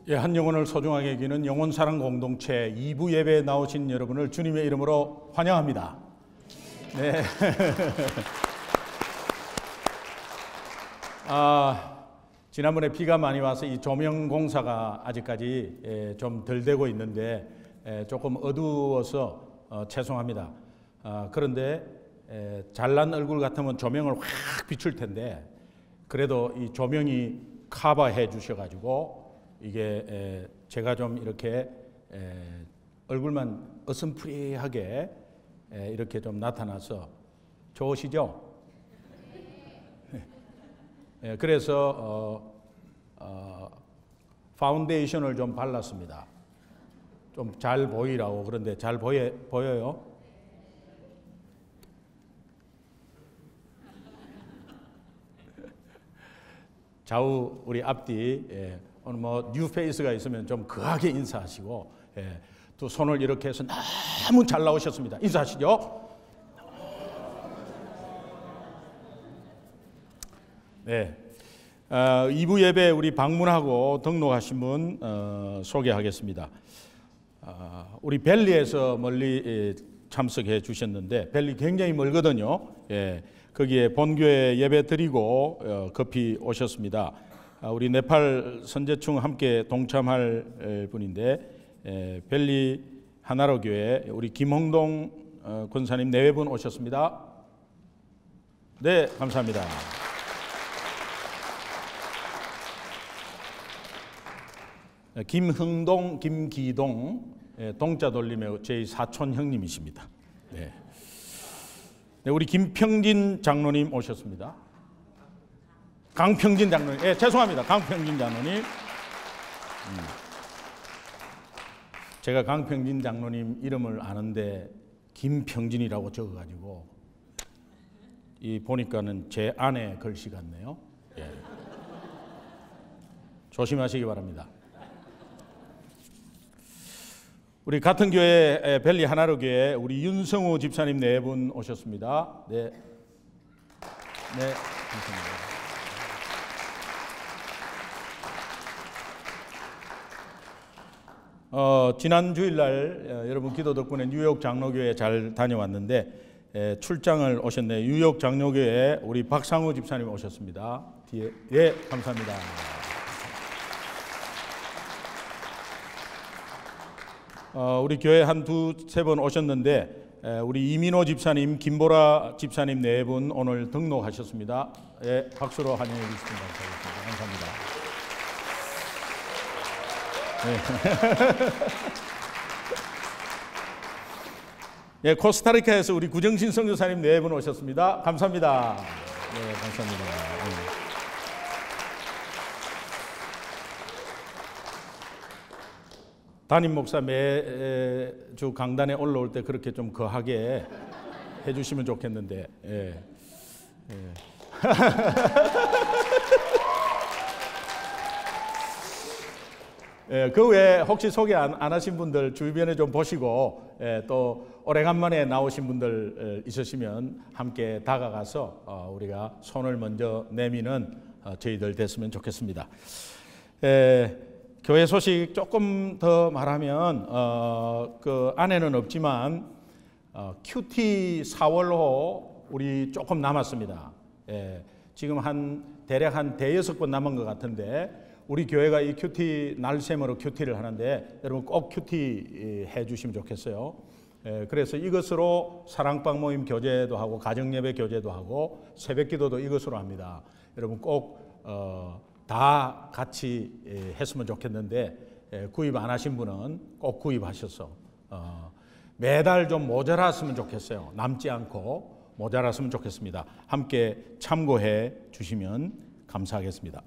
예, 한 영혼을 소중하게 여기는 영혼사랑 공동체 2부 예배에 나오신 여러분을 주님의 이름으로 환영합니다. 네. 지난번에 비가 많이 와서 이 조명 공사가 아직까지 좀 덜 되고 있는데 조금 어두워서 죄송합니다. 그런데 잘난 얼굴 같으면 조명을 확 비출 텐데 그래도 이 조명이 커버해 주셔가지고 이게 제가 좀 이렇게 얼굴만 어슴푸리하게 이렇게 좀 나타나서 좋으시죠? 그래서 파운데이션을 좀 발랐습니다. 좀 잘 보이라고. 그런데 잘 보여요? 좌우 우리 앞뒤 오늘 뭐 뉴페이스가 있으면 좀 거하게 인사하시고 두 손을 이렇게 해서 너무 잘 나오셨습니다. 인사하시죠. 네, 2부 예배 우리 방문하고 등록하신 분 소개하겠습니다. 우리 벨리에서 멀리 참석해 주셨는데 벨리 굉장히 멀거든요. 거기에 본교회 예배 드리고 급히 오셨습니다. 우리 네팔 선제충 함께 동참할 분인데 벨리 하나로 교회 우리 김홍동 권사님 내외분 오셨습니다. 네, 감사합니다. 김흥동, 김기동, 동자 돌림의 제 사촌 형님이십니다. 네. 네, 우리 김평진 장로님 오셨습니다. 강평진 장로님, 죄송합니다. 강평진 장로님. 제가 강평진 장로님 이름을 아는데 김평진이라고 적어가지고 이 보니까는 제 아내 글씨 같네요. 조심하시기 바랍니다. 우리 같은 교회 벨리 하나로 교회 우리 윤성우 집사님 네 분 오셨습니다. 네, 감사합니다. 지난 주일날 여러분 기도 덕분에 뉴욕 장로교회 잘 다녀왔는데 출장을 오셨네요. 뉴욕 장로교회 우리 박상우 집사님 오셨습니다. 뒤에 감사합니다. 우리 교회 한 두세 번 오셨는데 우리 이민호 집사님, 김보라 집사님 네 분 오늘 등록하셨습니다. 박수로 환영해 주시면 감사합니다. 코스타리카에서 우리 구정신 선교사님 네 분 오셨습니다. 감사합니다. 감사합니다. 담임 목사 매주 강단에 올라올 때 그렇게 좀 거하게 해주시면 좋겠는데. 그 외에 혹시 소개 안 하신 분들 주변에 좀 보시고 또 오래간만에 나오신 분들 있으시면 함께 다가가서 우리가 손을 먼저 내미는 저희들 됐으면 좋겠습니다. 교회 소식 조금 더 말하면 그 안에는 없지만 큐티 4월호 우리 조금 남았습니다. 지금 대략 한 대여섯 번 남은 것 같은데 우리 교회가 이 큐티 날샘으로 큐티를 하는데 여러분 꼭 큐티 해주시면 좋겠어요. 그래서 이것으로 사랑방 모임 교제도 하고 가정예배 교제도 하고 새벽기도도 이것으로 합니다. 여러분 꼭 다 같이 했으면 좋겠는데 구입 안 하신 분은 꼭 구입하셔서 매달 좀 모자랐으면 좋겠어요. 남지 않고 모자랐으면 좋겠습니다. 함께 참고해 주시면 감사하겠습니다.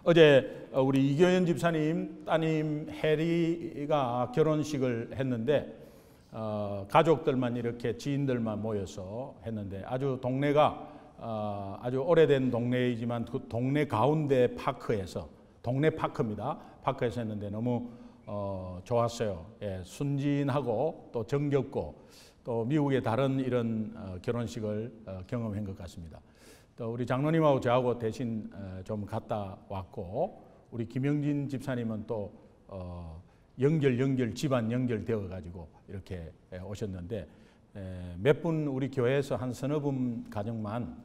어제 우리 이교연 집사님 따님 해리가 결혼식을 했는데 가족들만 이렇게 지인들만 모여서 했는데 아주 동네가 아주 오래된 동네이지만 그 동네 가운데 파크에서 동네 파크입니다. 파크에서 했는데 너무 좋았어요. 순진하고 또 정겹고 또 미국의 다른 이런 결혼식을 경험한 것 같습니다. 또 우리 장로님하고 저하고 대신 좀 갔다 왔고 우리 김영진 집사님은 또 연결 집안 연결되어 가지고 이렇게 오셨는데 몇 분 우리 교회에서 한 서너 분 가정만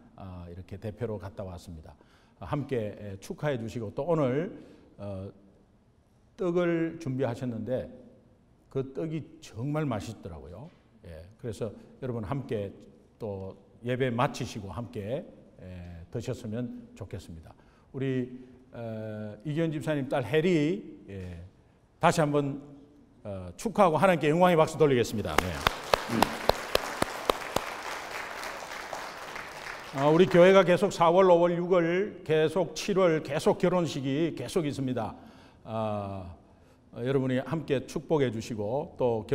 이렇게 대표로 갔다 왔습니다. 함께 축하해 주시고 또 오늘 떡을 준비하셨는데 그 떡이 정말 맛있더라고요. 그래서 여러분 함께 또 예배 마치시고 함께 드셨으면 좋겠습니다. 우리 이기현 집사님 딸 해리 다시 한번 축하하고 하나님께 영광의 박수 돌리겠습니다. 네. 우리 교회가 계속 4월, 5월, 6월, 계속 7월 계속 결혼식이 계속 있습니다. 여러분이 함께 축복해 주시고 또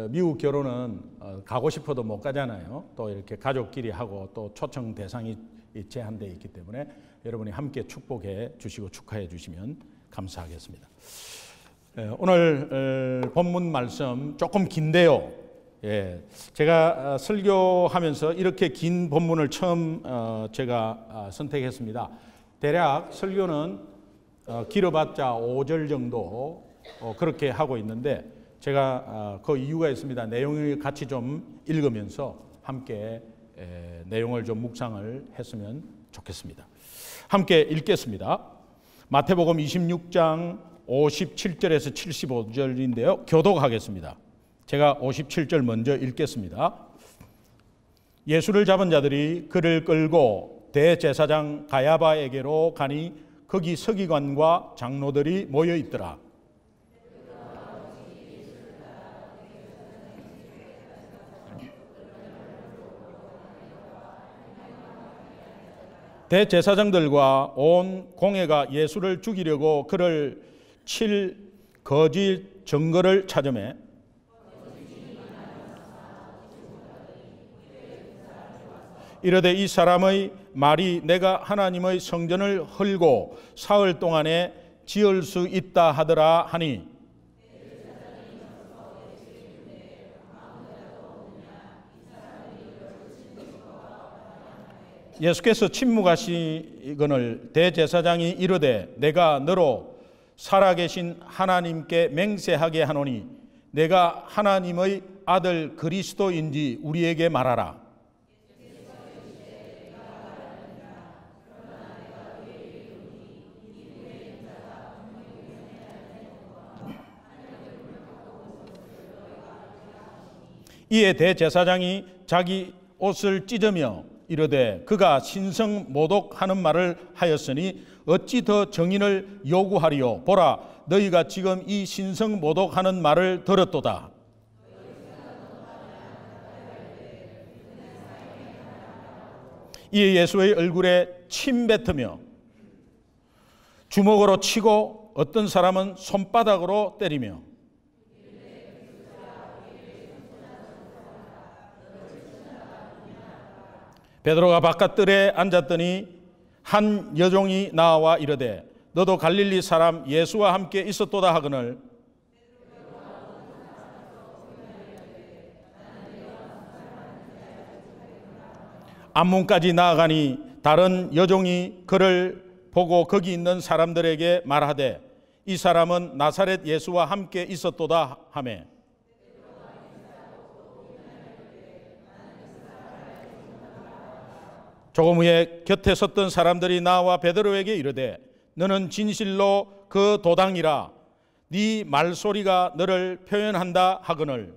미국 결혼은 가고 싶어도 못 가잖아요. 또 이렇게 가족끼리 하고 또 초청 대상이 제한되어 있기 때문에 여러분이 함께 축복해 주시고 축하해 주시면 감사하겠습니다. 오늘 본문 말씀 조금 긴데요. 제가 설교하면서 이렇게 긴 본문을 처음 제가 선택했습니다. 대략 설교는 길어봤자 5절 정도 그렇게 하고 있는데 제가 그 이유가 있습니다. 내용을 같이 좀 읽으면서 함께 내용을 좀 묵상을 했으면 좋겠습니다. 함께 읽겠습니다. 마태복음 26장 57절에서 75절인데요. 교독하겠습니다. 제가 57절 먼저 읽겠습니다. 예수를 잡은 자들이 그를 끌고 대제사장 가야바에게로 가니 거기 서기관과 장로들이 모여 있더라. 대제사장들과 온 공회가 예수를 죽이려고 그를 칠 거짓 증거를 찾으매 이르되 이 사람의 말이 내가 하나님의 성전을 헐고 사흘 동안에 지을 수 있다 하더라 하니 예수께서 침묵하시거늘 대제사장이 이르되 내가 너로 살아계신 하나님께 맹세하게 하노니 내가 하나님의 아들 그리스도인지 우리에게 말하라. 이에 대제사장이 자기 옷을 찢으며 이르되 그가 신성 모독하는 말을 하였으니 어찌 더 증인을 요구하리요. 보라 너희가 지금 이 신성 모독하는 말을 들었도다. 이에 예수의 얼굴에 침 뱉으며 주먹으로 치고 어떤 사람은 손바닥으로 때리며 베드로가 바깥들에 앉았더니 한 여종이 나와 이르되 너도 갈릴리 사람 예수와 함께 있었도다 하거늘 앞문까지 나아가니 다른 여종이 그를 보고 거기 있는 사람들에게 말하되 이 사람은 나사렛 예수와 함께 있었도다 하매 조금 후에 곁에 섰던 사람들이 나와 베드로에게 이르되 너는 진실로 그 도당이라 네 말소리가 너를 표현한다 하거늘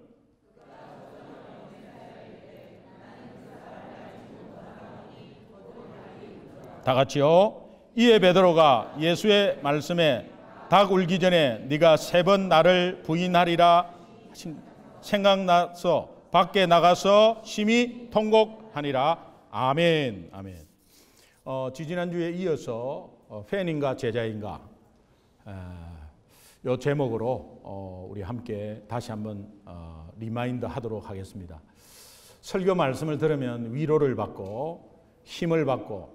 다 같이요. 이에 베드로가 예수의 말씀에 닭 울기 전에 네가 3번 나를 부인하리라 생각나서 밖에 나가서 심히 통곡하니라. 아멘. 아멘. 지지난주에 이어서 팬인가 제자인가 이 제목으로 우리 함께 다시 한번 리마인드 하도록 하겠습니다. 설교 말씀을 들으면 위로를 받고 힘을 받고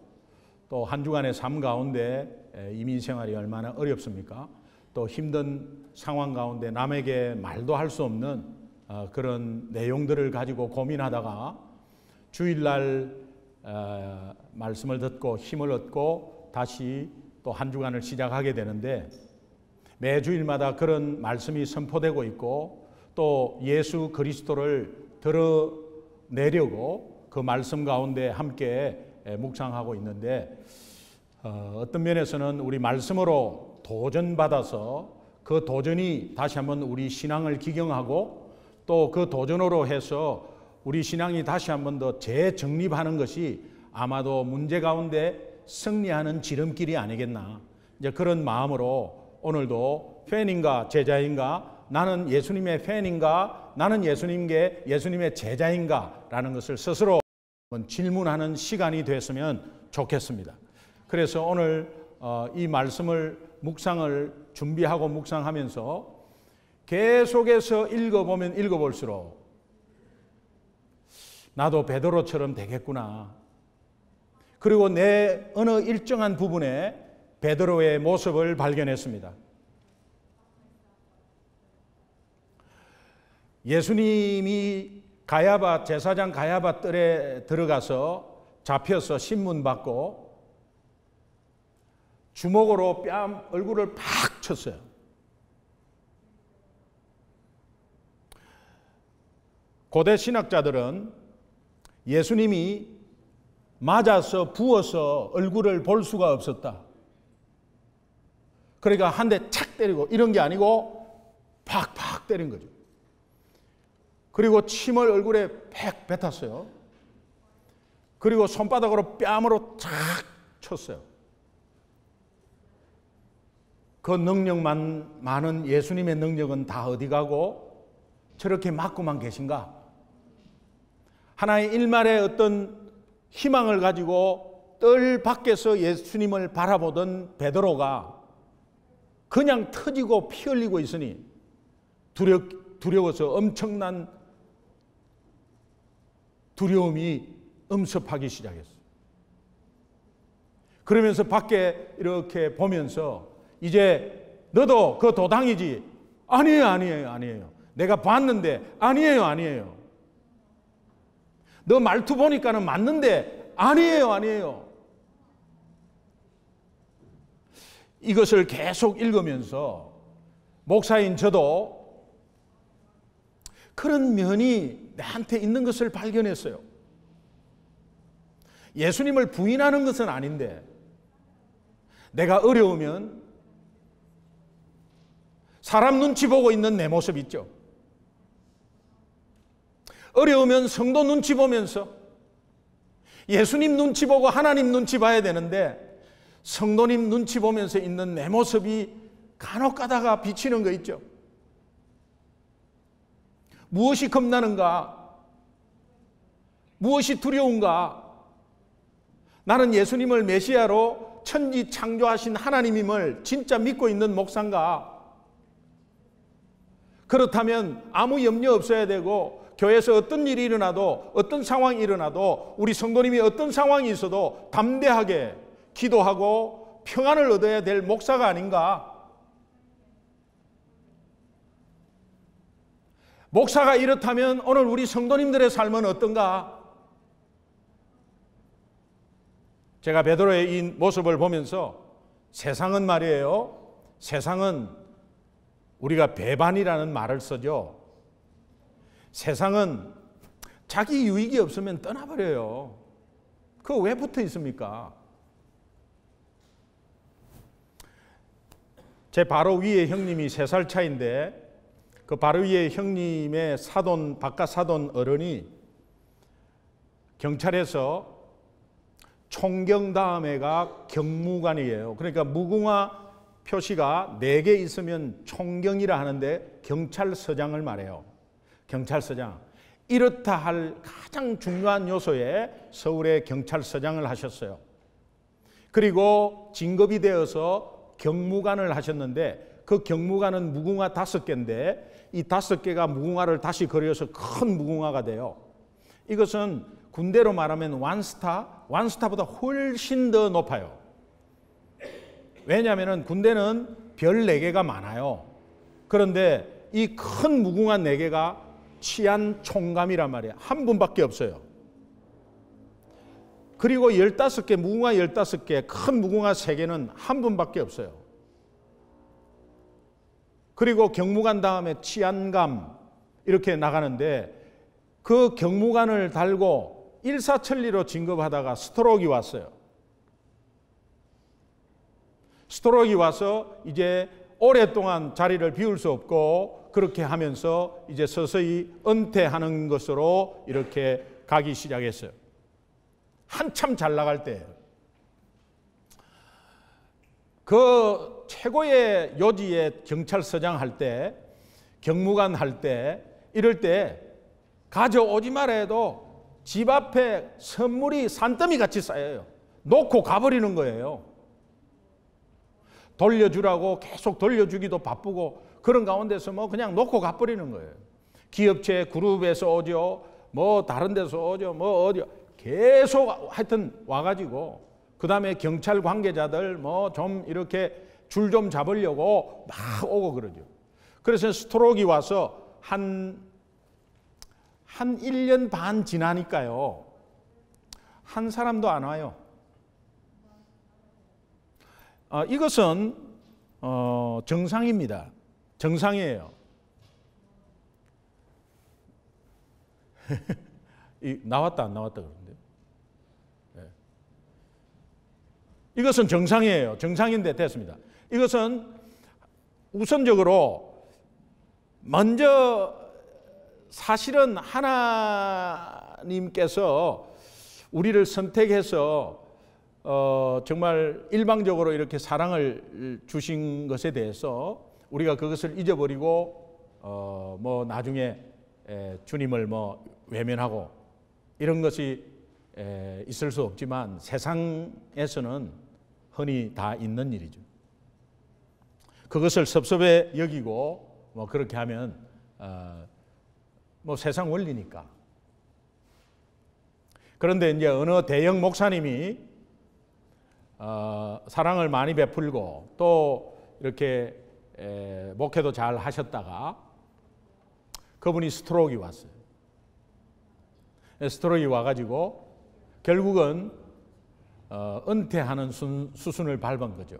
또 한 주간의 삶 가운데 이민 생활이 얼마나 어렵습니까? 또 힘든 상황 가운데 남에게 말도 할 수 없는 그런 내용들을 가지고 고민하다가 주일날 말씀을 듣고 힘을 얻고 다시 또 한 주간을 시작하게 되는데 매주일마다 그런 말씀이 선포되고 있고 또 예수 그리스도를 드러내려고 그 말씀 가운데 함께 묵상하고 있는데 어떤 면에서는 우리 말씀으로 도전받아서 그 도전이 다시 한번 우리 신앙을 기경하고 또 그 도전으로 해서 우리 신앙이 다시 한번 더 재정립하는 것이 아마도 문제 가운데 승리하는 지름길이 아니겠나. 이제 그런 마음으로 오늘도 팬인가 제자인가, 나는 예수님의 팬인가, 나는 예수님의 제자인가 라는 것을 스스로 질문하는 시간이 됐으면 좋겠습니다. 그래서 오늘 이 말씀을 묵상을 준비하고 묵상하면서 계속해서 읽어보면 읽어볼수록 나도 베드로처럼 되겠구나. 그리고 내 어느 일정한 부분에 베드로의 모습을 발견했습니다. 예수님이 제사장 가야바 뜰에 들어가서 잡혀서 신문받고 주먹으로 얼굴을 팍 쳤어요. 고대 신학자들은 예수님이 맞아서 부어서 얼굴을 볼 수가 없었다. 그러니까 한 대 착 때리고 이런 게 아니고 팍팍 때린 거죠. 그리고 침을 얼굴에 팩 뱉었어요. 그리고 손바닥으로 뺨으로 착 쳤어요. 그 능력만 많은 예수님의 능력은 다 어디 가고 저렇게 맞고만 계신가? 하나의 일말의 어떤 희망을 가지고 뜰 밖에서 예수님을 바라보던 베드로가 그냥 터지고 피 흘리고 있으니 두려워서 엄청난 두려움이 엄습하기 시작했어요. 그러면서 밖에 이렇게 보면서 이제 너도 그 도당이지? 아니에요. 내가 봤는데 아니에요. 너 말투 보니까는 맞는데 아니에요. 이것을 계속 읽으면서 목사인 저도 그런 면이 나한테 있는 것을 발견했어요. 예수님을 부인하는 것은 아닌데 내가 어려우면 사람 눈치 보고 있는 내 모습 있죠. 어려우면 성도 눈치 보면서 예수님 눈치 보고 하나님 눈치 봐야 되는데 성도님 눈치 보면서 있는 내 모습이 간혹 가다가 비치는 거 있죠. 무엇이 겁나는가? 무엇이 두려운가? 나는 예수님을 메시아로 천지 창조하신 하나님임을 진짜 믿고 있는 목사인가? 그렇다면 아무 염려 없어야 되고 교회에서 어떤 일이 일어나도 어떤 상황이 일어나도 우리 성도님이 어떤 상황이 있어도 담대하게 기도하고 평안을 얻어야 될 목사가 아닌가? 목사가 이렇다면 오늘 우리 성도님들의 삶은 어떤가? 제가 베드로의 이 모습을 보면서 세상은 말이에요. 세상은 우리가 배반이라는 말을 쓰죠. 세상은 자기 유익이 없으면 떠나버려요. 그거 왜 붙어 있습니까? 제 바로 위에 형님이 3살 차인데 그 바로 위에 형님의 바깥 사돈 어른이 경찰에서 총경 다음에가 경무관이에요. 그러니까 무궁화 표시가 4개 있으면 총경이라 하는데 경찰서장을 말해요. 경찰서장. 이렇다 할 가장 중요한 요소에 서울의 경찰서장을 하셨어요. 그리고 진급이 되어서 경무관을 하셨는데 그 경무관은 무궁화 5개인데 이 5개가 무궁화를 다시 그려서 큰 무궁화가 돼요. 이것은 군대로 말하면 원스타보다 훨씬 더 높아요. 왜냐하면 군대는 별 4개가 많아요. 그런데 이 큰 무궁화 4개가 치안 총감이란 말이에요. 한 분밖에 없어요. 그리고 15개, 무궁화 15개, 큰 무궁화 3개는 한 분밖에 없어요. 그리고 경무관 다음에 치안감 이렇게 나가는데 그 경무관을 달고 일사천리로 진급하다가 스트로크가 왔어요. 스트로크가 와서 이제 오랫동안 자리를 비울 수 없고 그렇게 하면서 이제 서서히 은퇴하는 것으로 이렇게 가기 시작했어요. 한참 잘 나갈 때. 그 최고의 요지의 경찰서장 할 때, 경무관 할 때, 이럴 때 가져오지 말아도 집 앞에 선물이 산더미 같이 쌓여요. 놓고 가버리는 거예요. 돌려주라고 계속 돌려주기도 바쁘고 그런 가운데서 뭐 그냥 놓고 가버리는 거예요. 기업체 그룹에서 오죠. 뭐 다른 데서 오죠. 뭐 어디 계속 하여튼 와가지고 그 다음에 경찰 관계자들 뭐 좀 이렇게 줄 좀 잡으려고 막 오고 그러죠. 그래서 스트로크가 와서 한 1년 반 지나니까요. 한 사람도 안 와요. 이것은 정상입니다. 정상이에요. 나왔다 안 나왔다 그러는데. 네. 이것은 정상이에요. 정상인데 됐습니다. 이것은 우선적으로 먼저 사실은 하나님께서 우리를 선택해서 정말 일방적으로 이렇게 사랑을 주신 것에 대해서 우리가 그것을 잊어버리고 뭐 나중에 주님을 뭐 외면하고 이런 것이 있을 수 없지만 세상에서는 흔히 다 있는 일이죠. 그것을 섭섭해 여기고 뭐 그렇게 하면 뭐 세상 원리니까. 그런데 이제 어느 대형 목사님이 사랑을 많이 베풀고 또 이렇게 목회도 잘 하셨다가 그분이 스트로크가 왔어요. 스트로크가 와가지고 결국은 은퇴하는 수순을 밟은 거죠.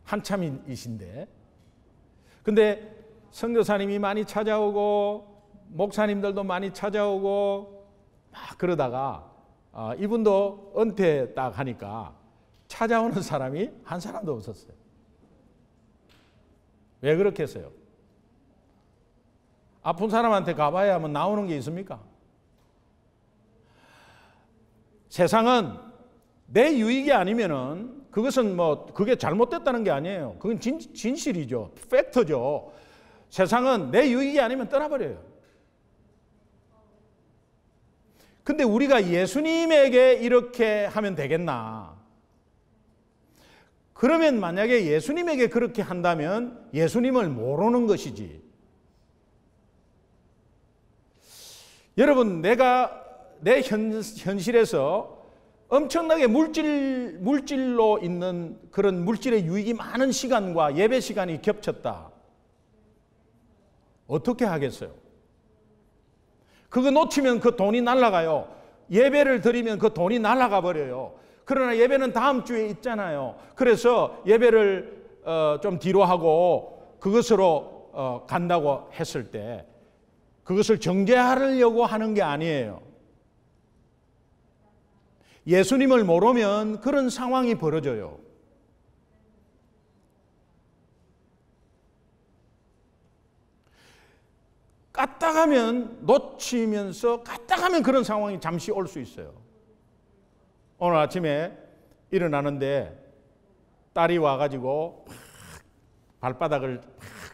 한참이신데. 근데 선교사님이 많이 찾아오고 목사님들도 많이 찾아오고 막 그러다가 이분도 은퇴 딱 하니까 찾아오는 사람이 한 사람도 없었어요. 왜 그렇겠어요? 아픈 사람한테 가봐야 뭐 나오는 게 있습니까? 세상은 내 유익이 아니면은 그것은 뭐 그게 잘못됐다는 게 아니에요. 그건 진실이죠. 팩트죠. 세상은 내 유익이 아니면 떠나버려요. 근데 우리가 예수님에게 이렇게 하면 되겠나? 그러면 만약에 예수님에게 그렇게 한다면 예수님을 모르는 것이지. 여러분, 내가 내 현실에서 엄청나게 물질로 있는 그런 물질의 유익이 많은 시간과 예배 시간이 겹쳤다. 어떻게 하겠어요? 그거 놓치면 그 돈이 날아가요. 예배를 드리면 그 돈이 날아가 버려요. 그러나 예배는 다음 주에 있잖아요. 그래서 예배를 좀 뒤로 하고 그것으로 간다고 했을 때 그것을 정죄하려고 하는 게 아니에요. 예수님을 모르면 그런 상황이 벌어져요. 까딱하면 놓치면서 까딱하면 그런 상황이 잠시 올 수 있어요. 오늘 아침에 일어나는데 딸이 와가지고 발바닥을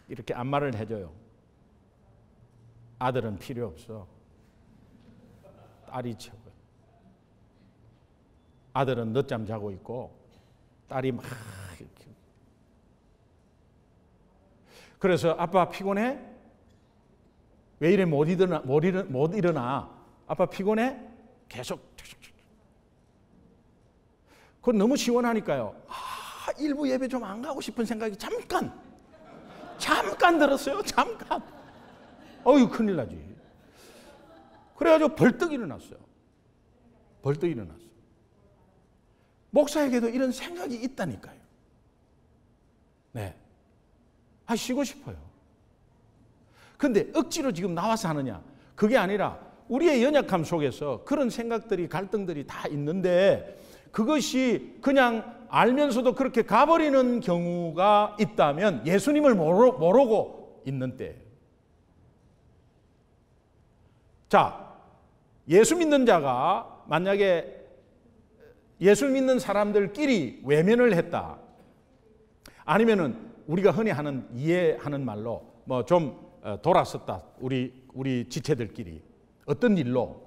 이렇게 안마를 해줘요. 아들은 필요 없어. 딸이 최고야. 아들은 늦잠 자고 있고 딸이 막 이렇게. 그래서 아빠 피곤해? 왜 이래 못 일어나? 아빠 피곤해? 계속. 그건 너무 시원하니까요. 일부 예배 좀 안 가고 싶은 생각이 잠깐 들었어요. 잠깐. 어휴, 큰일 나지. 그래가지고 벌떡 일어났어요. 벌떡 일어났어요. 목사에게도 이런 생각이 있다니까요. 네. 쉬고 싶어요. 근데 억지로 지금 나와서 하느냐? 그게 아니라 우리의 연약함 속에서 그런 생각들이, 갈등들이 다 있는데 그것이 그냥 알면서도 그렇게 가버리는 경우가 있다면 예수님을 모르고 있는 때예요. 자, 예수 믿는 자가 만약에 예수 믿는 사람들끼리 외면을 했다. 아니면은 우리가 흔히 이해하는 말로 뭐 좀 돌아섰다. 우리 지체들끼리 어떤 일로.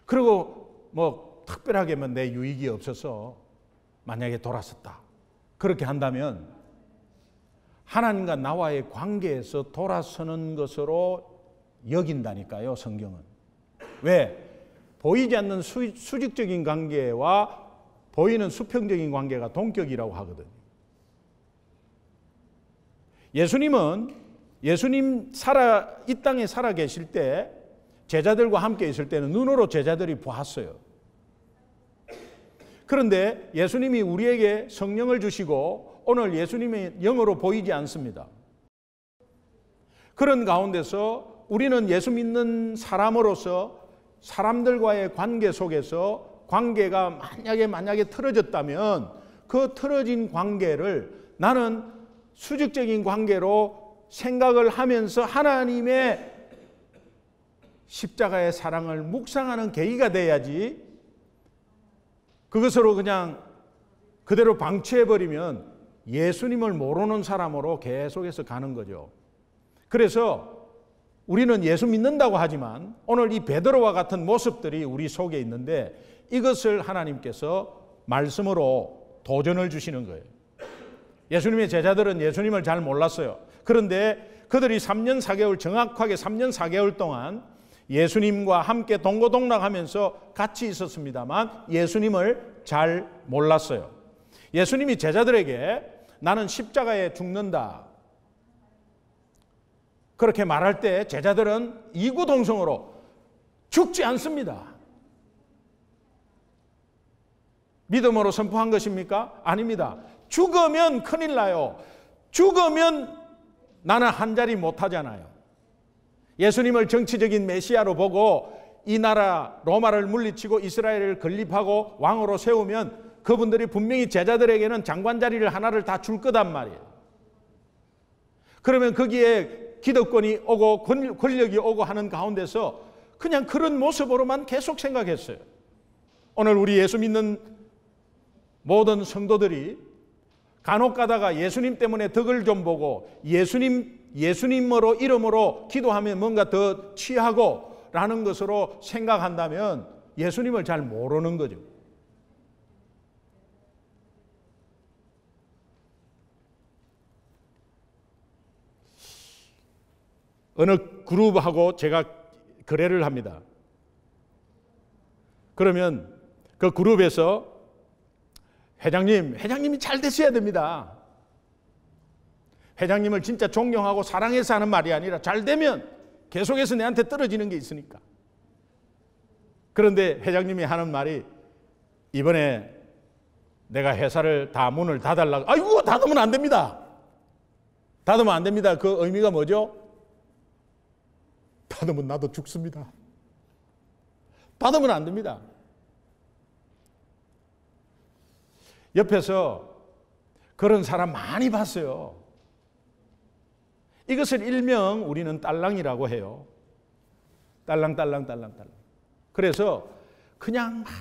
그리고 뭐 특별하게 내 유익이 없어서 만약에 돌아섰다. 그렇게 한다면 하나님과 나와의 관계에서 돌아서는 것으로 여긴다니까요, 성경은. 왜? 보이지 않는 수직적인 관계와 보이는 수평적인 관계가 동격이라고 하거든요. 예수님 이 땅에 살아 계실 때 제자들과 함께 있을 때는 눈으로 제자들이 보았어요. 그런데 예수님이 우리에게 성령을 주시고 오늘 예수님의 영으로 보이지 않습니다. 그런 가운데서 우리는 예수 믿는 사람으로서 사람들과의 관계 속에서 관계가 만약에 틀어졌다면 그 틀어진 관계를 나는 수직적인 관계로 생각을 하면서 하나님의 십자가의 사랑을 묵상하는 계기가 돼야지 그것으로 그냥 그대로 방치해버리면 예수님을 모르는 사람으로 계속해서 가는 거죠. 그래서 우리는 예수 믿는다고 하지만 오늘 이 베드로와 같은 모습들이 우리 속에 있는데 이것을 하나님께서 말씀으로 도전을 주시는 거예요. 예수님의 제자들은 예수님을 잘 몰랐어요. 그런데 그들이 3년 4개월, 정확하게 3년 4개월 동안 예수님과 함께 동고동락하면서 같이 있었습니다만 예수님을 잘 몰랐어요. 예수님이 제자들에게 나는 십자가에 죽는다 그렇게 말할 때 제자들은 이구동성으로 죽지 않습니다. 믿음으로 선포한 것입니까? 아닙니다. 죽으면 큰일 나요. 죽으면 나는 한 자리 못 하잖아요. 예수님을 정치적인 메시아로 보고 이 나라 로마를 물리치고 이스라엘을 건립하고 왕으로 세우면 그분들이 분명히 제자들에게는 장관 자리를 하나를 다 줄 거단 말이에요. 그러면 거기에 기득권이 오고 권력이 오고 하는 가운데서 그냥 그런 모습으로만 계속 생각했어요. 오늘 우리 예수 믿는 모든 성도들이 간혹 가다가 예수님 때문에 덕을 좀 보고 예수님으로 이름으로 기도하면 뭔가 더 취하고 라는 것으로 생각한다면 예수님을 잘 모르는 거죠. 어느 그룹하고 제가 거래를 합니다. 그러면 그 그룹에서 회장님이 잘 되셔야 됩니다. 회장님을 진짜 존경하고 사랑해서 하는 말이 아니라 잘 되면 계속해서 내한테 떨어지는 게 있으니까. 그런데 회장님이 하는 말이 이번에 내가 회사를 다 문을 닫으려고 아이고 닫으면 안 됩니다. 닫으면 안 됩니다. 그 의미가 뭐죠? 닫으면 나도 죽습니다. 닫으면 안 됩니다. 옆에서 그런 사람 많이 봤어요. 이것을 일명 우리는 딸랑이라고 해요. 딸랑. 그래서 그냥 막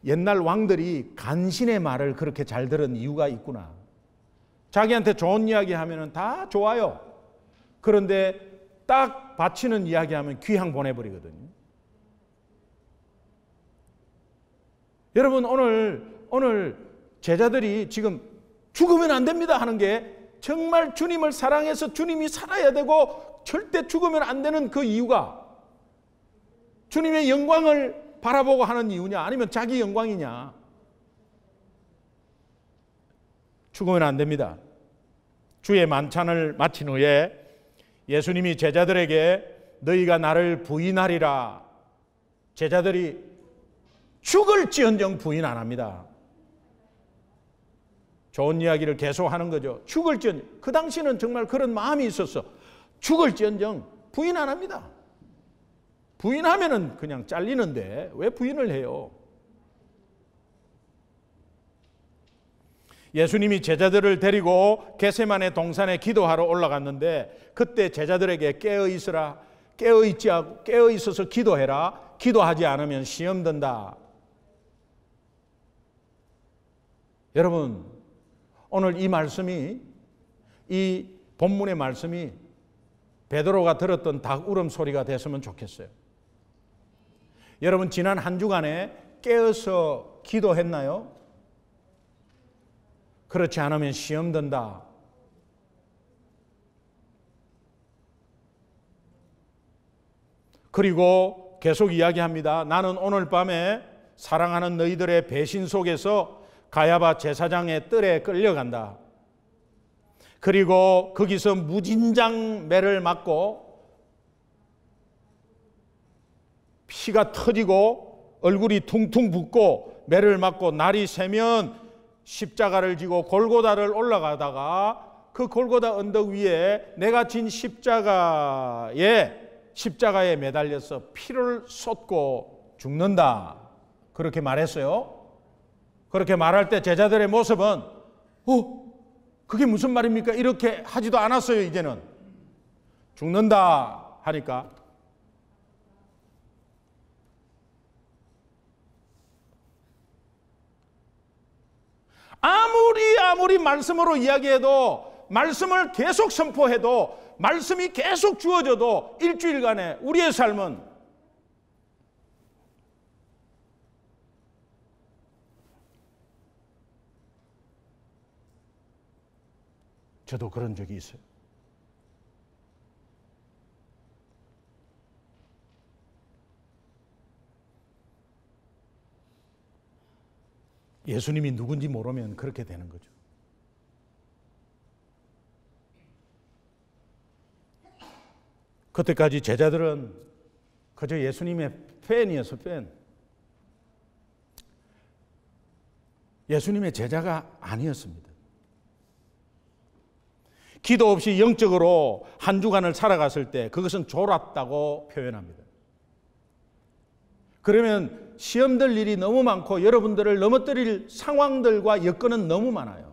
옛날 왕들이 간신의 말을 그렇게 잘 들은 이유가 있구나. 자기한테 좋은 이야기 하면 다 좋아요. 그런데 딱 바치는 이야기 하면 귀향 보내버리거든요. 여러분 오늘 제자들이 지금 죽으면 안 됩니다 하는 게 정말 주님을 사랑해서 주님이 살아야 되고 절대 죽으면 안 되는 그 이유가 주님의 영광을 바라보고 하는 이유냐 아니면 자기 영광이냐. 죽으면 안 됩니다. 주의 만찬을 마친 후에 예수님이 제자들에게 너희가 나를 부인하리라 제자들이 죽을지언정 부인 안 합니다. 좋은 이야기를 계속 하는 거죠. 죽을지언정. 그 당시는 정말 그런 마음이 있었어. 죽을지언정 부인 안 합니다. 부인하면은 그냥 잘리는데 왜 부인을 해요? 예수님이 제자들을 데리고 겟세마네 동산에 기도하러 올라갔는데 그때 제자들에게 깨어 있어서 기도해라. 기도하지 않으면 시험 든다. 여러분, 오늘 이 말씀이, 이 본문의 말씀이 베드로가 들었던 닭 울음 소리가 됐으면 좋겠어요. 여러분, 지난 한 주간에 깨어서 기도했나요? 그렇지 않으면 시험 든다. 그리고 계속 이야기합니다. 나는 오늘 밤에 사랑하는 너희들의 배신 속에서 가야바 제사장의 뜰에 끌려간다. 그리고 거기서 무진장 매를 맞고 피가 터지고 얼굴이 퉁퉁 붓고 매를 맞고 날이 새면 십자가를 지고 골고다를 올라가다가 그 골고다 언덕 위에 내가 진 십자가에 매달려서 피를 쏟고 죽는다. 그렇게 말했어요. 그렇게 말할 때 제자들의 모습은 그게 무슨 말입니까? 이렇게 하지도 않았어요. 이제는 죽는다 하니까 아무리 말씀으로 이야기해도 말씀을 계속 선포해도 말씀이 계속 주어져도 일주일간에 우리의 삶은 저도 그런 적이 있어요. 예수님이 누군지 모르면 그렇게 되는 거죠. 그때까지 제자들은 그저 예수님의 팬이어서 팬. 예수님의 제자가 아니었습니다. 기도 없이 영적으로 한 주간을 살아갔을 때 그것은 졸았다고 표현합니다. 그러면 시험 들 일이 너무 많고 여러분들을 넘어뜨릴 상황들과 여건은 너무 많아요.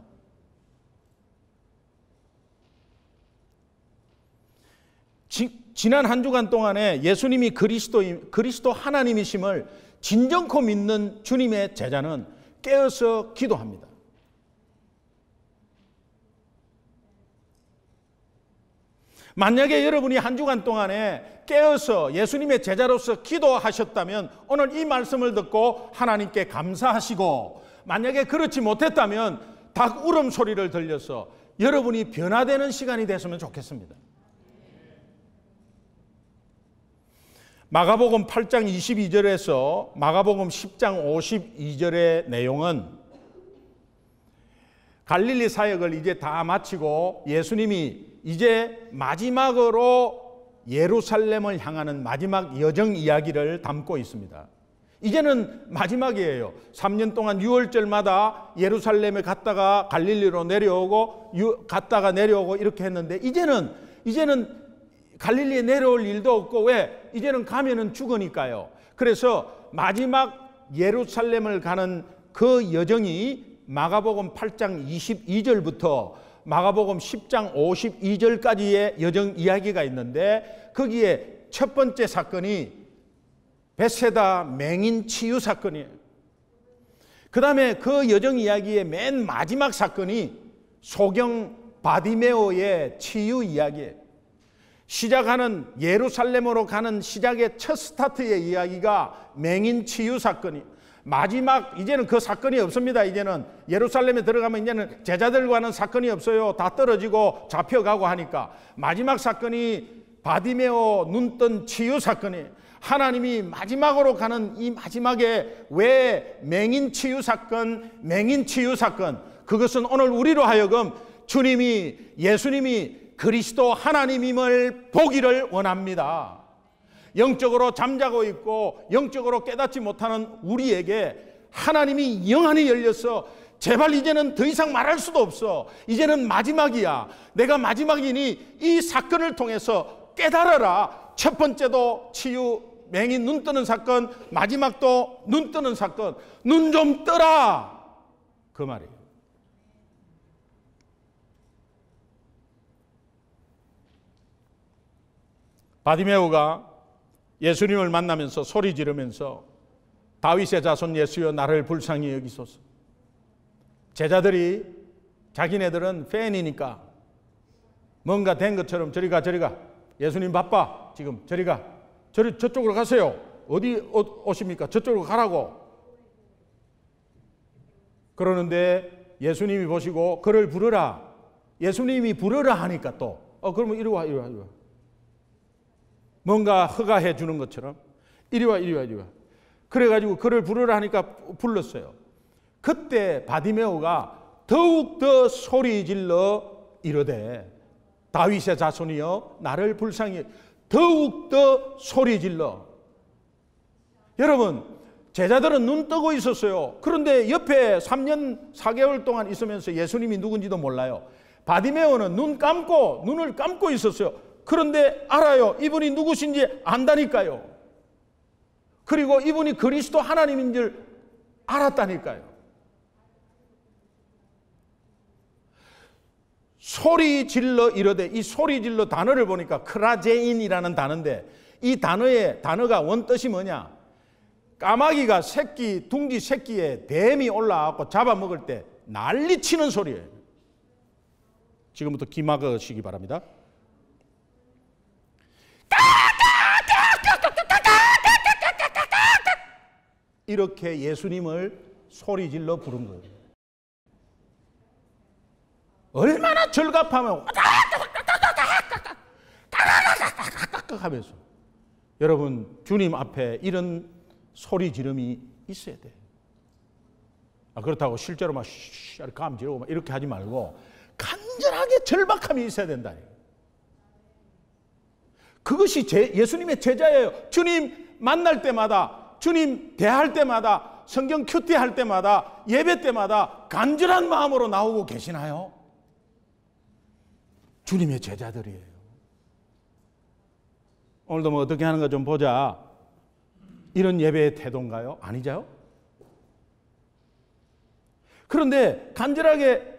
지난 한 주간 동안에 예수님이 그리스도 하나님이심을 진정코 믿는 주님의 제자는 깨어서 기도합니다. 만약에 여러분이 한 주간 동안에 깨어서 예수님의 제자로서 기도하셨다면 오늘 이 말씀을 듣고 하나님께 감사하시고, 만약에 그렇지 못했다면 닭 울음 소리를 들려서 여러분이 변화되는 시간이 됐으면 좋겠습니다. 마가복음 8장 22절에서 마가복음 10장 52절의 내용은 갈릴리 사역을 이제 다 마치고 예수님이 이제 마지막으로 예루살렘을 향하는 마지막 여정 이야기를 담고 있습니다. 이제는 마지막이에요. 3년 동안 6월절마다 예루살렘에 갔다가 갈릴리로 내려오고 갔다가 내려오고 이렇게 했는데 이제는 갈릴리에 내려올 일도 없고, 왜? 이제는 가면은 죽으니까요. 그래서 마지막 예루살렘을 가는 그 여정이 마가복음 8장 22절부터 마가복음 10장 52절까지의 여정 이야기가 있는데, 거기에 첫 번째 사건이 벳세다 맹인 치유 사건이에요. 그 다음에 그 여정 이야기의 맨 마지막 사건이 소경 바디메오의 치유 이야기예요. 시작하는 예루살렘으로 가는 시작의 첫 스타트의 이야기가 맹인 치유 사건이, 마지막 이제는 그 사건이 없습니다. 이제는 예루살렘에 들어가면 이제는 제자들과는 사건이 없어요. 다 떨어지고 잡혀가고 하니까 마지막 사건이 바디메오 눈뜬 치유 사건이, 하나님이 마지막으로 가는 이 마지막에 왜 맹인 치유 사건, 그것은 오늘 우리로 하여금 예수님이 그리스도 하나님임을 보기를 원합니다. 영적으로 잠자고 있고 영적으로 깨닫지 못하는 우리에게 하나님이 영안이 열려서 제발 이제는 더 이상 말할 수도 없어. 이제는 마지막이야. 내가 마지막이니 이 사건을 통해서 깨달아라. 첫 번째도 치유, 맹인 눈 뜨는 사건, 마지막도 눈 뜨는 사건. 눈 좀 떠라. 그 말이에요. 바디메오가 예수님을 만나면서 소리 지르면서 다윗의 자손 예수여 나를 불쌍히 여기소서. 제자들이 자기네들은 팬이니까 뭔가 된 것처럼 저리 가 저리 가. 예수님 바빠. 지금 저리 가. 저쪽으로 가세요. 어디 오십니까? 저쪽으로 가라고. 그러는데 예수님이 보시고 그를 부르라. 예수님이 부르라 하니까 또 그러면 이리 와 이리 와 이리 와. 뭔가 허가해 주는 것처럼 이리 와 이리 와 이리 와. 그래가지고 그를 부르라 하니까 불렀어요. 그때 바디메오가 더욱더 소리 질러 이르되 다윗의 자손이여 나를 불쌍히. 더욱더 소리 질러. 여러분 제자들은 눈 뜨고 있었어요. 그런데 옆에 3년 4개월 동안 있으면서 예수님이 누군지도 몰라요. 바디메오는 눈을 감고 있었어요. 그런데 알아요. 이분이 누구신지 안다니까요. 그리고 이분이 그리스도 하나님인 줄 알았다니까요. 소리 질러 이르되, 이 소리 질러 단어를 보니까 크라제인이라는 단어인데 이 단어가 원뜻이 뭐냐? 까마귀가 둥지 새끼에 뱀이 올라와서 잡아먹을 때 난리치는 소리예요. 지금부터 귀 막으시기 바랍니다. 이렇게 예수님을 소리 질러 부른 거예요. 얼마나 절갑하면 하면서. 여러분 주님 앞에 이런 소리 지름이 있어야 돼. 그렇다고 실제로 막 감 지르고 막 이렇게 하지 말고 간절하게 절박함이 있어야 된다. 그것이 예수님의 제자예요. 주님 만날 때마다, 주님 대할 때마다, 성경 큐티 할 때마다, 예배 때마다 간절한 마음으로 나오고 계시나요? 주님의 제자들이에요. 오늘도 뭐 어떻게 하는가 좀 보자. 이런 예배의 태도인가요? 아니죠? 그런데 간절하게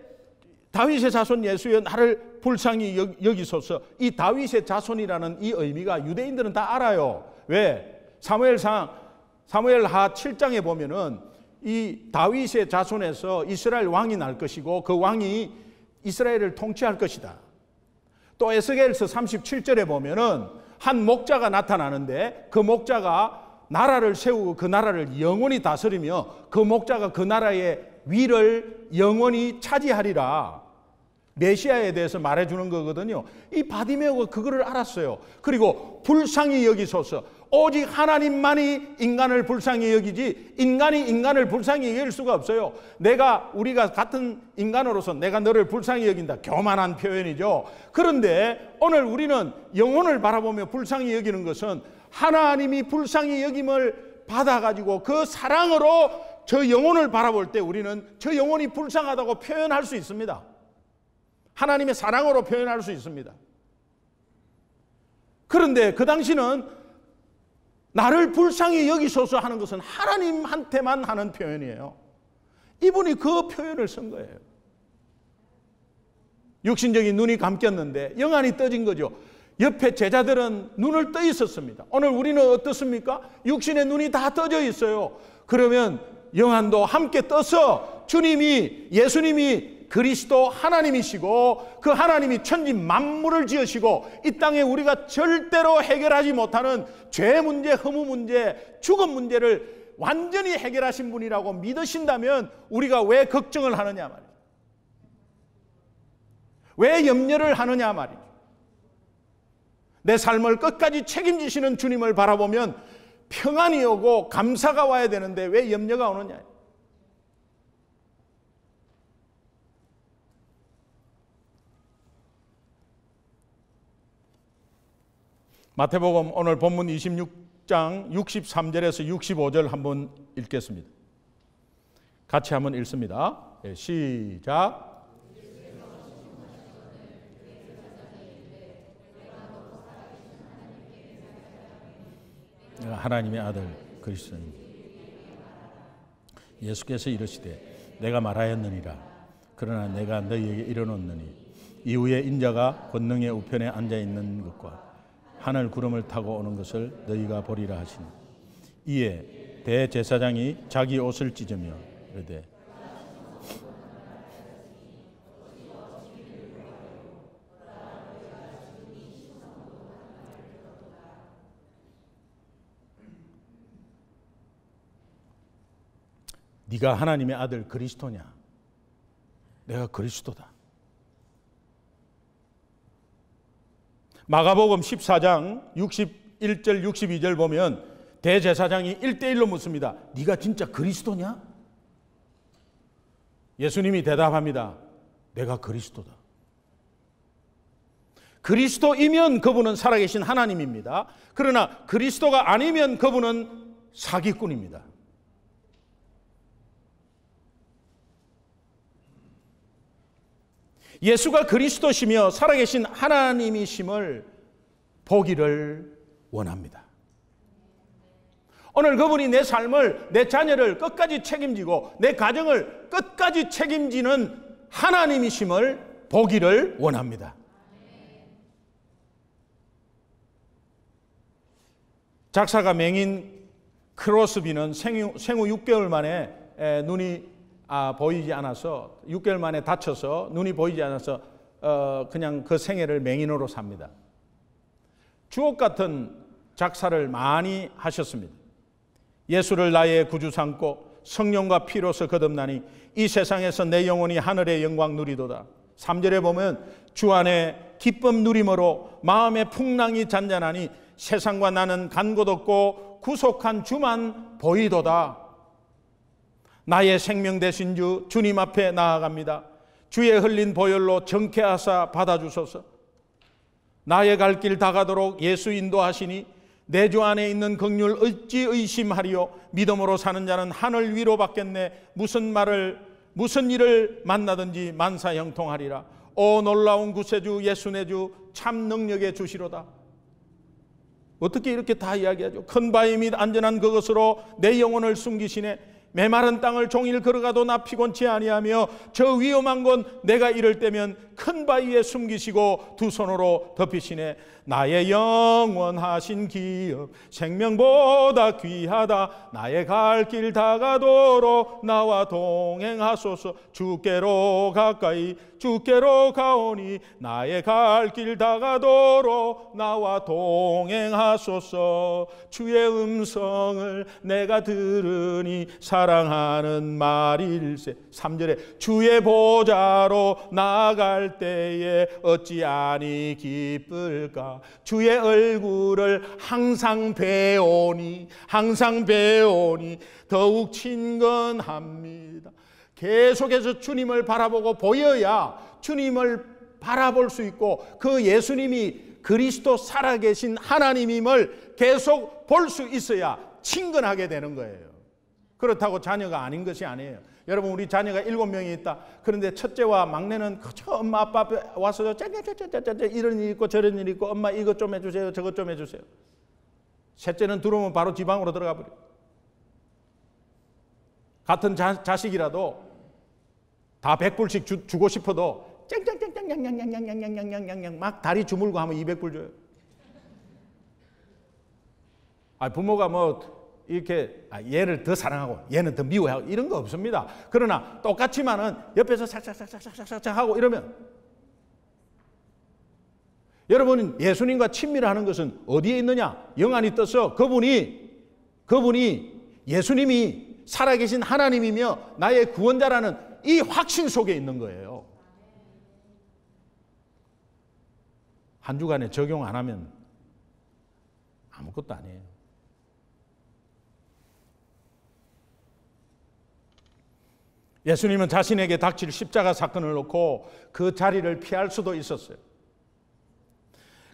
다윗의 자손 예수여 나를 불쌍히 여기소서. 이 다윗의 자손이라는 이 의미가 유대인들은 다 알아요. 왜? 사무엘하 7장에 보면은 이 다윗의 자손에서 이스라엘 왕이 날 것이고 그 왕이 이스라엘을 통치할 것이다. 또 에스겔서 37절에 보면은 한 목자가 나타나는데 그 목자가 나라를 세우고 그 나라를 영원히 다스리며 그 목자가 그 나라의 위를 영원히 차지하리라. 메시아에 대해서 말해주는 거거든요. 이 바디메오가 그거를 알았어요. 그리고 불쌍히 여기소서. 오직 하나님만이 인간을 불쌍히 여기지 인간이 인간을 불쌍히 여길 수가 없어요. 우리가 같은 인간으로서 내가 너를 불쌍히 여긴다. 교만한 표현이죠. 그런데 오늘 우리는 영혼을 바라보며 불쌍히 여기는 것은 하나님이 불쌍히 여김을 받아가지고 그 사랑으로 저 영혼을 바라볼 때 우리는 저 영혼이 불쌍하다고 표현할 수 있습니다. 하나님의 사랑으로 표현할 수 있습니다. 그런데 그 당시는 나를 불쌍히 여기소서 하는 것은 하나님한테만 하는 표현이에요. 이분이 그 표현을 쓴 거예요. 육신적인 눈이 감겼는데 영안이 떠진 거죠. 옆에 제자들은 눈을 떠 있었습니다. 오늘 우리는 어떻습니까? 육신의 눈이 다 떠져 있어요. 그러면 영안도 함께 떠서 예수님이 그리스도 하나님이시고 그 하나님이 천지 만물을 지으시고 이 땅에 우리가 절대로 해결하지 못하는 죄 문제, 허무 문제, 죽음 문제를 완전히 해결하신 분이라고 믿으신다면 우리가 왜 걱정을 하느냐 말이죠. 왜 염려를 하느냐 말이죠. 내 삶을 끝까지 책임지시는 주님을 바라보면 평안이 오고 감사가 와야 되는데 왜 염려가 오느냐. 마태복음 오늘 본문 26장 63절에서 65절 한번 읽겠습니다. 같이 한번 읽습니다. 시작. 하나님의 아들 그리스도님. 예수께서 이르시되 내가 말하였느니라. 그러나 내가 너희에게 이르노니 이후에 인자가 권능의 우편에 앉아 있는 것과 하늘 구름을 타고 오는 것을 너희가 보리라 하시니. 이에 대제사장이 자기 옷을 찢으며 이르되 네가 하나님의 아들 그리스도냐? 내가 그리스도다. 마가복음 14장 61절 62절 보면 대제사장이 1대1로 묻습니다. 네가 진짜 그리스도냐? 예수님이 대답합니다. 내가 그리스도다. 그리스도이면 그분은 살아계신 하나님입니다. 그러나 그리스도가 아니면 그분은 사기꾼입니다. 예수가 그리스도시며 살아계신 하나님이심을 보기를 원합니다. 오늘 그분이 내 삶을, 내 자녀를 끝까지 책임지고 내 가정을 끝까지 책임지는 하나님이심을 보기를 원합니다. 작사가 맹인 크로스비는 생후 6개월 만에 눈이 보이지 않아서 6개월 만에 다쳐서 눈이 보이지 않아서 그냥 그 생애를 맹인으로 삽니다. 주옥 같은 작사를 많이 하셨습니다. 예수를 나의 구주 삼고 성령과 피로서 거듭나니 이 세상에서 내 영혼이 하늘의 영광 누리도다. 3절에 보면 주 안에 기쁨 누림으로 마음의 풍랑이 잔잔하니 세상과 나는 간 곳 없고 구속한 주만 보이도다. 나의 생명 되신 주 주님 앞에 나아갑니다. 주의 흘린 보혈로 정케하사 받아주소서. 나의 갈 길 다가도록 예수 인도하시니 내 주 안에 있는 긍휼 어찌 의심하리요. 믿음으로 사는 자는 하늘 위로 받겠네. 무슨 일을 만나든지 만사형통하리라. 오 놀라운 구세주 예수 내 주 참 능력의 주시로다. 어떻게 이렇게 다 이야기하죠? 큰 바위 및 안전한 그것으로 내 영혼을 숨기시네. 메마른 땅을 종일 걸어가도 나 피곤치 아니하며 저 위험한 곳 내가 이럴 때면 큰 바위에 숨기시고 두 손으로 덮이시네. 나의 영원하신 기업 생명보다 귀하다. 나의 갈 길 다가도록 나와 동행하소서. 주께로 가까이 주께로 가오니 나의 갈 길 다가도록 나와 동행하소서. 주의 음성을 내가 들으니 사랑하는 말일세. 3절에 주의 보좌로 나아갈 때에 어찌 기쁠까. 주의 얼굴을 항상 배우니 더욱 친근합니다. 계속해서 주님을 바라보고 보여야 주님을 바라볼 수 있고 그 예수님이 그리스도 살아계신 하나님임을 계속 볼 수 있어야 친근하게 되는 거예요. 그렇다고 자녀가 아닌 것이 아니에요. 여러분, 우리 자녀가 7명이 있다. 그런데 첫째와 막내는 그저 엄마 아빠 앞에 와서 짜짜짜짜짜 이런 일 있고 저런 일 있고 엄마 이것 좀 해주세요 저것 좀 해주세요. 셋째는 들어오면 바로 지방으로 들어가 버려요. 같은 자식이라도 다 100불씩 주고 싶어도 쨍쨍쨍쨍냥냥냥냥냥냥냥냥 막 다리 주물고 하면 200불 줘요. 부모가 뭐 이렇게 얘를 더 사랑하고 얘는 더 미워하고 이런 거 없습니다. 그러나 똑같지만은 옆에서 삭삭삭삭삭삭 하고 이러면 여러분 예수님과 친밀하는 것은 어디에 있느냐? 영안이 떠서 그분이 예수님이 살아계신 하나님이며 나의 구원자라는 이 확신 속에 있는 거예요. 한 주간에 적용 안 하면 아무것도 아니에요. 예수님은 자신에게 닥칠 십자가 사건을 놓고 그 자리를 피할 수도 있었어요.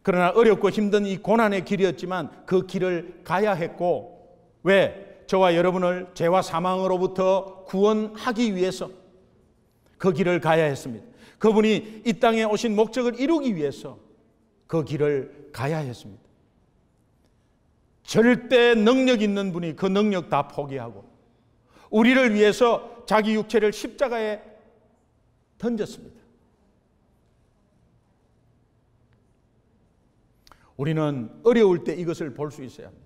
그러나 어렵고 힘든 이 고난의 길이었지만 그 길을 가야 했고, 왜? 저와 여러분을 죄와 사망으로부터 구원하기 위해서 그 길을 가야 했습니다. 그분이 이 땅에 오신 목적을 이루기 위해서 그 길을 가야 했습니다. 절대 능력 있는 분이 그 능력 다 포기하고 우리를 위해서 자기 육체를 십자가에 던졌습니다. 우리는 어려울 때 이것을 볼 수 있어야 합니다.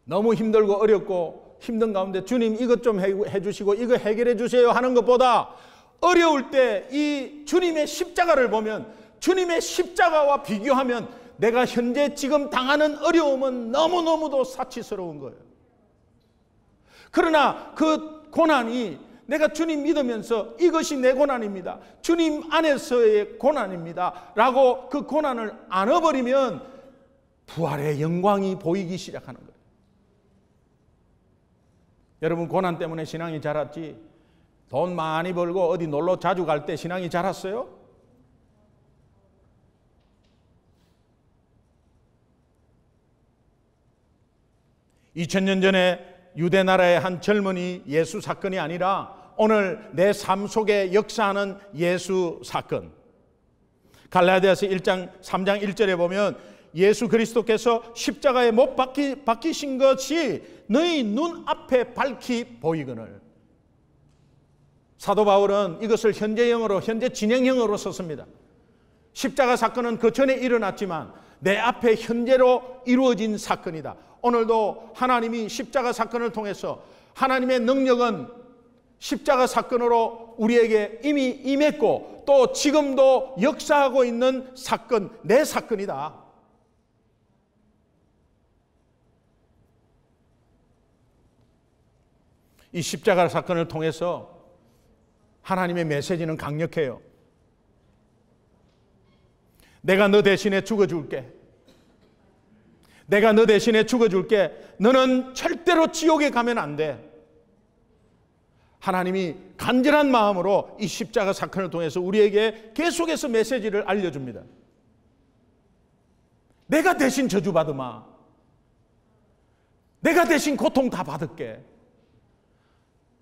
너무 힘들고 어렵고 힘든 가운데 주님 이것 좀 해주시고 이거 해결해 주세요 하는 것보다 어려울 때 이 주님의 십자가를 보면, 주님의 십자가와 비교하면 내가 현재 지금 당하는 어려움은 너무너무도 사치스러운 거예요. 그러나 그 고난이 내가 주님 믿으면서 이것이 내 고난입니다, 주님 안에서의 고난입니다 라고 그 고난을 안아버리면 부활의 영광이 보이기 시작하는 거예요. 여러분, 고난 때문에 신앙이 자랐지 돈 많이 벌고 어디 놀러 자주 갈 때 신앙이 자랐어요? 2000년 전에 유대 나라의 한 젊은이 예수 사건이 아니라 오늘 내 삶 속에 역사하는 예수 사건. 갈라디아서 3장 1절에 보면 예수 그리스도께서 십자가에 못 박히신 것이 너희 눈앞에 밝히 보이거늘. 사도 바울은 이것을 현재형으로, 현재 진행형으로 썼습니다. 십자가 사건은 그 전에 일어났지만 내 앞에 현재로 이루어진 사건이다. 오늘도 하나님이 십자가 사건을 통해서 하나님의 능력은 십자가 사건으로 우리에게 이미 임했고 또 지금도 역사하고 있는 사건, 내 사건이다. 이 십자가 사건을 통해서 하나님의 메시지는 강력해요. 내가 너 대신에 죽어줄게. 내가 너 대신에 죽어줄게. 너는 절대로 지옥에 가면 안 돼. 하나님이 간절한 마음으로 이 십자가 사건을 통해서 우리에게 계속해서 메시지를 알려줍니다. 내가 대신 저주받으마. 내가 대신 고통 다 받을게.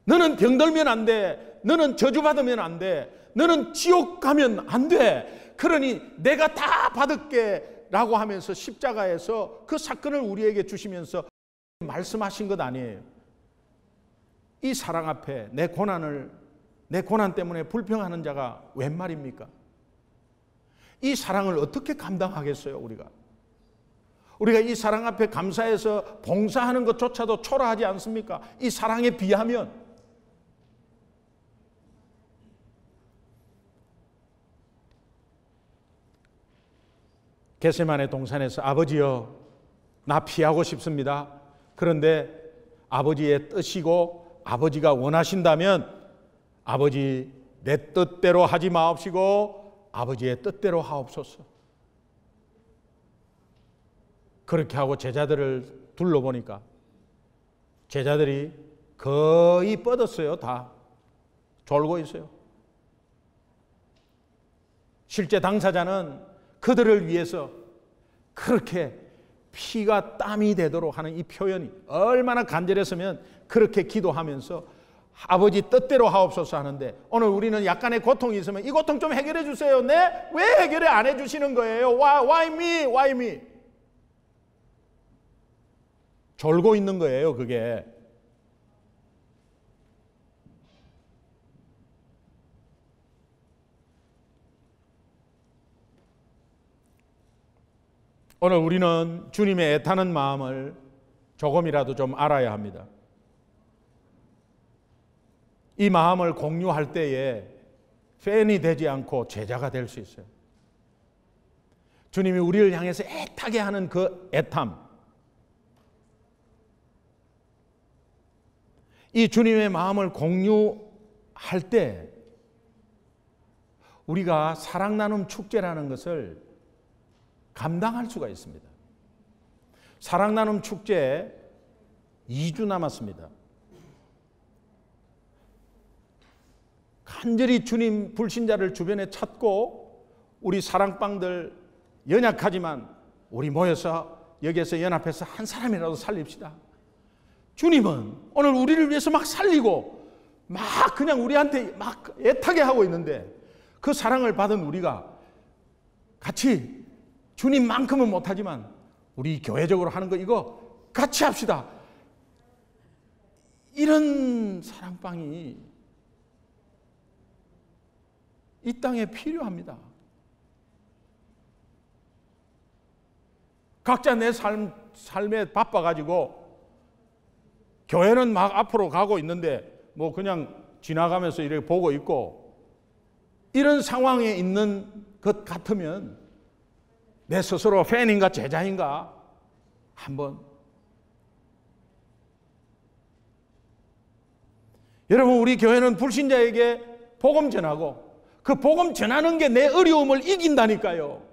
너는 병들면 안 돼. 너는 저주받으면 안 돼. 너는 지옥 가면 안 돼. 그러니 내가 다 받을게 라고 하면서 십자가에서 그 사건을 우리에게 주시면서 말씀하신 것 아니에요. 이 사랑 앞에 내 고난 때문에 불평하는 자가 웬 말입니까? 이 사랑을 어떻게 감당하겠어요, 우리가 이 사랑 앞에 감사해서 봉사하는 것조차도 초라하지 않습니까? 이 사랑에 비하면. 겟세마네 동산에서 아버지여, 나 피하고 싶습니다. 그런데 아버지의 뜻이고 아버지가 원하신다면 아버지 내 뜻대로 하지 마옵시고 아버지의 뜻대로 하옵소서. 그렇게 하고 제자들을 둘러보니까 제자들이 거의 뻗었어요. 다 졸고 있어요. 실제 당사자는 그들을 위해서 그렇게 피가 땀이 되도록 하는 이 표현이 얼마나 간절했으면 그렇게 기도하면서 아버지 뜻대로 하옵소서 하는데, 오늘 우리는 약간의 고통이 있으면 이 고통 좀 해결해 주세요. 네? 왜 해결을 안 해주시는 거예요? Why me? Why me? 졸고 있는 거예요, 그게. 오늘 우리는 주님의 애타는 마음을 조금이라도 좀 알아야 합니다. 이 마음을 공유할 때에 팬이 되지 않고 제자가 될 수 있어요. 주님이 우리를 향해서 애타게 하는 그 애탐, 이 주님의 마음을 공유할 때 우리가 사랑 나눔 축제라는 것을 감당할 수가 있습니다. 사랑 나눔 축제 2주 남았습니다. 간절히 주님 불신자를 주변에 찾고 우리 사랑방들 연약하지만 우리 모여서 여기에서 연합해서 한 사람이라도 살립시다. 주님은 오늘 우리를 위해서 막 살리고 막 그냥 우리한테 막 애타게 하고 있는데 그 사랑을 받은 우리가 같이 주님만큼은 못하지만 우리 교회적으로 하는 거 이거 같이 합시다. 이런 사랑방이 이 땅에 필요합니다. 각자 내 삶에 바빠가지고 교회는 막 앞으로 가고 있는데 뭐 그냥 지나가면서 이렇게 보고 있고 이런 상황에 있는 것 같으면 내 스스로 팬인가 제자인가 한번 여러분 우리 교회는 불신자에게 복음 전하고 그 복음 전하는 게 내 어려움을 이긴다니까요.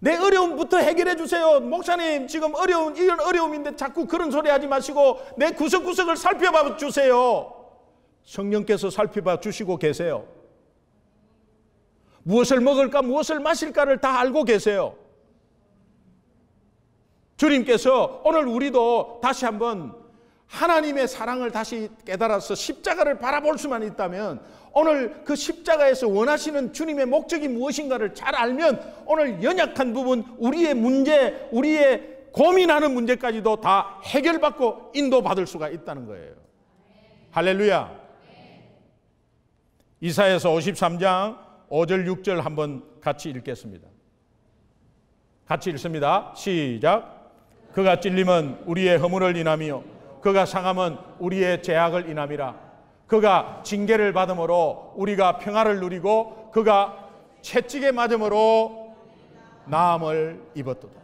내 어려움부터 해결해 주세요. 목사님 지금 이런 어려움인데 자꾸 그런 소리 하지 마시고 내 구석구석을 살펴봐 주세요. 성령께서 살펴봐 주시고 계세요. 무엇을 먹을까 무엇을 마실까를 다 알고 계세요. 주님께서 오늘 우리도 다시 한번 하나님의 사랑을 다시 깨달아서 십자가를 바라볼 수만 있다면 오늘 그 십자가에서 원하시는 주님의 목적이 무엇인가를 잘 알면 오늘 연약한 부분 우리의 문제 우리의 고민하는 문제까지도 다 해결받고 인도받을 수가 있다는 거예요. 할렐루야. 이사야서 53장 5절 6절 한번 같이 읽겠습니다. 같이 읽습니다. 시작. 그가 찔림은 우리의 허물을 인하며 그가 상함은 우리의 죄악을 인함이라. 그가 징계를 받음으로 우리가 평화를 누리고 그가 채찍에 맞음으로 나음을 입었도다.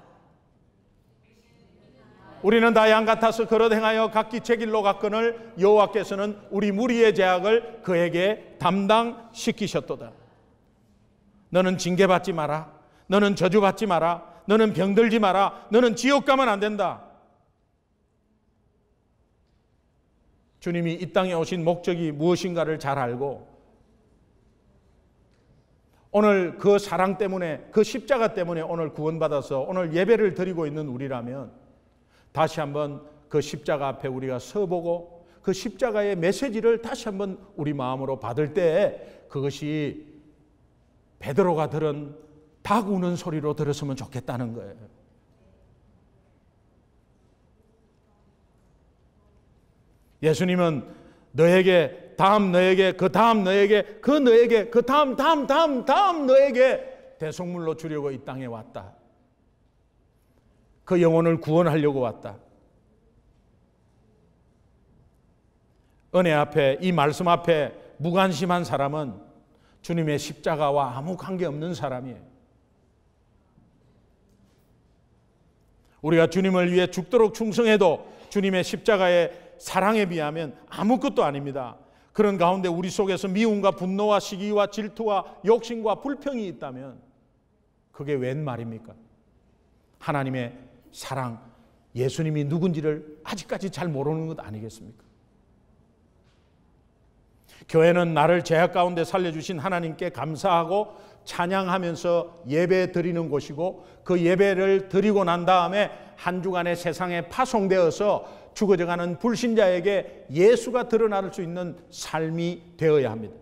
우리는 다 양 같아서 걸어 행하여 각기 제 길로 갔거늘 여호와께서는 우리 무리의 죄악을 그에게 담당시키셨도다. 너는 징계받지 마라. 너는 저주받지 마라. 너는 병들지 마라. 너는 지옥 가면 안 된다. 주님이 이 땅에 오신 목적이 무엇인가를 잘 알고 오늘 그 사랑 때문에 그 십자가 때문에 오늘 구원받아서 오늘 예배를 드리고 있는 우리라면 다시 한번 그 십자가 앞에 우리가 서보고 그 십자가의 메시지를 다시 한번 우리 마음으로 받을 때 그것이 베드로가 들은 닭 우는 소리로 들었으면 좋겠다는 거예요. 예수님은 너에게 다음 너에게 그 다음 너에게 그 너에게 그 다음 너에게 대속물로 주려고 이 땅에 왔다. 그 영혼을 구원하려고 왔다. 은혜 앞에 이 말씀 앞에 무관심한 사람은 주님의 십자가와 아무 관계없는 사람이에요. 우리가 주님을 위해 죽도록 충성해도 주님의 십자가의 사랑에 비하면 아무것도 아닙니다. 그런 가운데 우리 속에서 미움과 분노와 시기와 질투와 욕심과 불평이 있다면 그게 웬 말입니까? 하나님의 사랑, 예수님이 누군지를 아직까지 잘 모르는 것 아니겠습니까? 교회는 나를 죄악 가운데 살려주신 하나님께 감사하고 찬양하면서 예배 드리는 곳이고 그 예배를 드리고 난 다음에 한 주간의 세상에 파송되어서 죽어져가는 불신자에게 예수가 드러날 수 있는 삶이 되어야 합니다.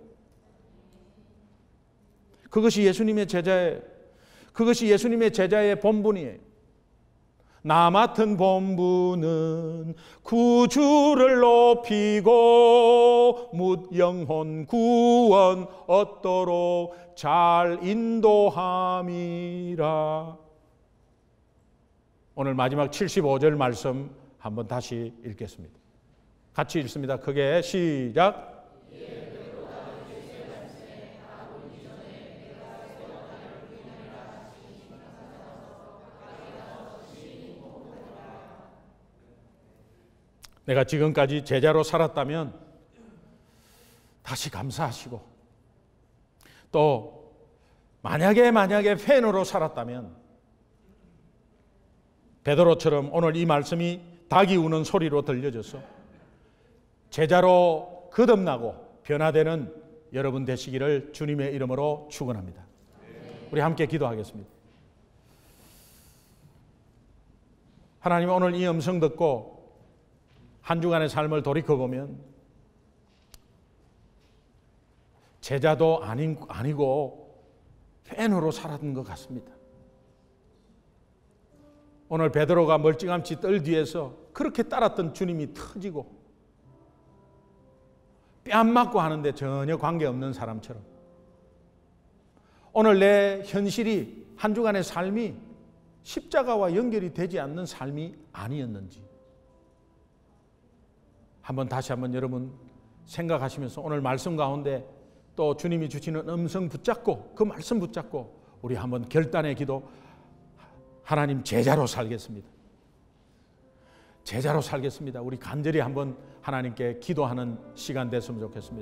그것이 예수님의 제자예요. 그것이 예수님의 제자의 본분이에요. 나 맡은 본분은 구주를 높이고 묻 영혼 구원 얻도록 잘 인도함이라. 오늘 마지막 75절 말씀 한번 다시 읽겠습니다. 같이 읽습니다. 크게 시작. 내가 지금까지 제자로 살았다면 다시 감사하시고 또 만약에 팬으로 살았다면 베드로처럼 오늘 이 말씀이 닭이 우는 소리로 들려져서 제자로 거듭나고 변화되는 여러분 되시기를 주님의 이름으로 축원합니다. 우리 함께 기도하겠습니다. 하나님, 오늘 이 음성 듣고 한 주간의 삶을 돌이켜보면 제자도 아니고 팬으로 살았던 것 같습니다. 오늘 베드로가 멀찌감치 뜰 뒤에서 그렇게 따랐던 주님이 터지고 뺨 맞고 하는데 전혀 관계없는 사람처럼 오늘 내 현실이 한 주간의 삶이 십자가와 연결이 되지 않는 삶이 아니었는지 다시 한번 여러분 생각하시면서 오늘 말씀 가운데 또 주님이 주시는 음성 붙잡고 그 말씀 붙잡고 우리 한번 결단의 기도, 하나님 제자로 살겠습니다. 제자로 살겠습니다. 우리 간절히 한번 하나님께 기도하는 시간 됐으면 좋겠습니다.